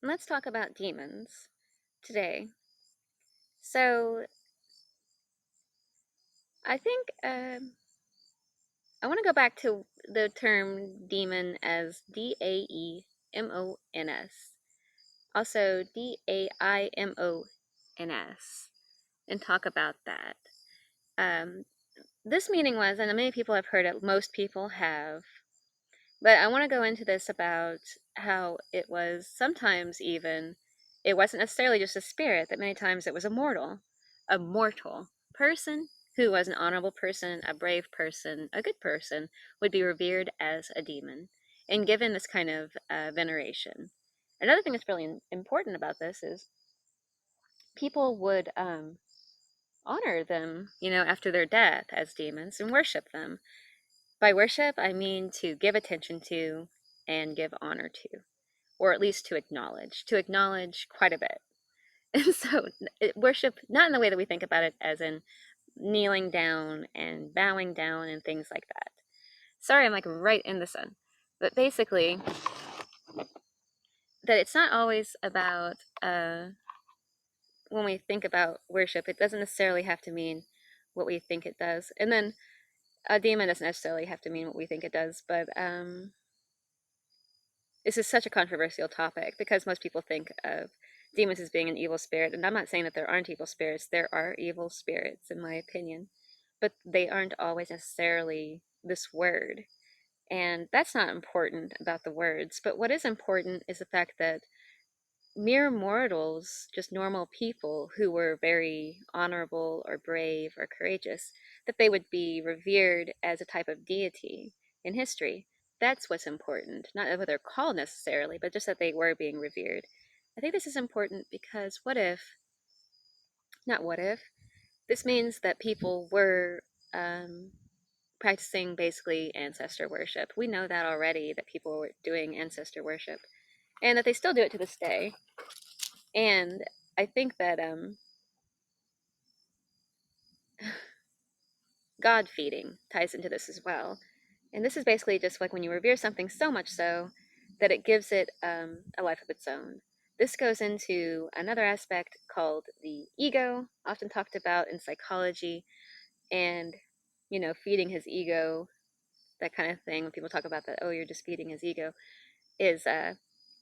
let's talk about demons today. So, I think I want to go back to the term demon as Daemons, also Daimons, and talk about that. Um, this meaning was, and many people have heard it, most people have, but I want to go into this about how it was sometimes even, it wasn't necessarily just a spirit, that many times it was a mortal person who was an honorable person, a brave person, a good person, would be revered as a demon and given this kind of veneration. Another thing that's really important about this is people would honor them, after their death as demons and worship them. By worship, I mean to give attention to and give honor to, or at least to acknowledge quite a bit. And so, worship, not in the way that we think about it, as in kneeling down and bowing down and things like that. Sorry, I'm like right in the sun. But basically, that it's not always about, when we think about worship, it doesn't necessarily have to mean what we think it does. And then a demon doesn't necessarily have to mean what we think it does, but this is such a controversial topic because most people think of demons as being an evil spirit, and I'm not saying that there aren't evil spirits. There are evil spirits, in my opinion, but they aren't always necessarily this word. And that's not important about the words, but what is important is the fact that mere mortals, just normal people who were very honorable or brave or courageous, that they would be revered as a type of deity in history. That's what's important. Not what they're called necessarily, but just that they were being revered. I think this is important because not what if, this means that people were um, practicing basically ancestor worship. We know that already, that people were doing ancestor worship, and that they still do it to this day. And I think that God feeding ties into this as well. And this is basically just like when you revere something so much so that it gives it a life of its own. This goes into another aspect called the ego, often talked about in psychology, and, feeding his ego, that kind of thing. When people talk about that, oh, you're just feeding his ego, is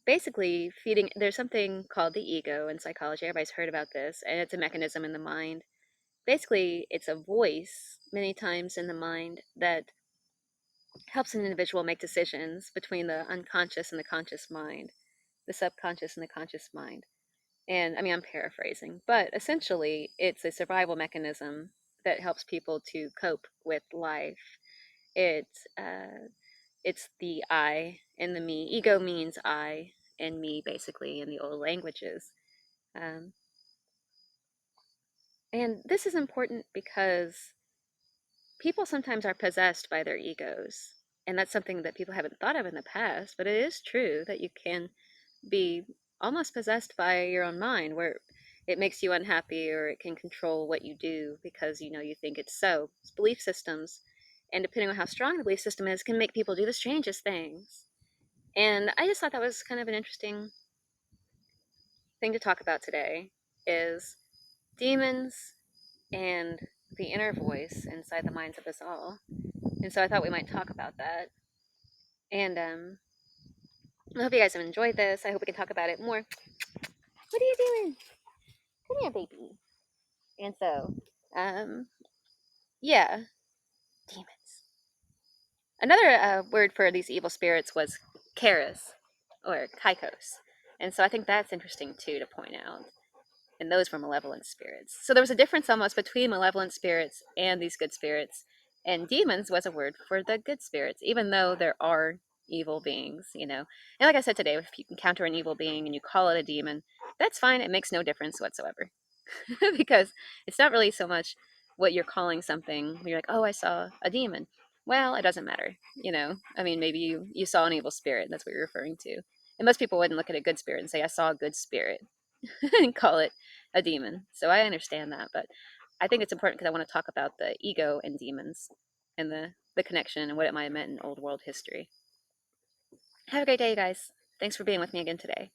basically feeding. There's something called the ego in psychology. Everybody's heard about this, and it's a mechanism in the mind. Basically, it's a voice many times in the mind that helps an individual make decisions between the unconscious and the conscious mind, the subconscious and the conscious mind. And I mean, I'm paraphrasing, but essentially, it's a survival mechanism that helps people to cope with life. It, it's the I and the me. Ego means I and me, basically, in the old languages. Um, and this is important because people sometimes are possessed by their egos. And that's something that people haven't thought of in the past, but it is true that you can be almost possessed by your own mind, where it makes you unhappy or it can control what you do because you think it's so. It's belief systems, and depending on how strong the belief system is, can make people do the strangest things. And I just thought that was kind of an interesting thing to talk about today is demons and the inner voice inside the minds of us all. And so I thought we might talk about that. And I hope you guys have enjoyed this. I hope we can talk about it more. What are you doing? Come here, baby. And so, um, yeah, demons. Another word for these evil spirits was Karas or Kaikos. And so I think that's interesting too to point out. And those were malevolent spirits. So there was a difference almost between malevolent spirits and these good spirits. And demons was a word for the good spirits, even though there are evil beings. And like I said today, if you encounter an evil being and you call it a demon, that's fine. It makes no difference whatsoever. Because it's not really so much what you're calling something. You're like, oh, I saw a demon. Well, it doesn't matter. I mean, maybe you saw an evil spirit, and that's what you're referring to. And most people wouldn't look at a good spirit and say, I saw a good spirit, and call it a demon. So I understand that, but I think it's important because I want to talk about the ego and demons and the connection and what it might have meant in old world history. Have a great day, you guys. Thanks for being with me again today.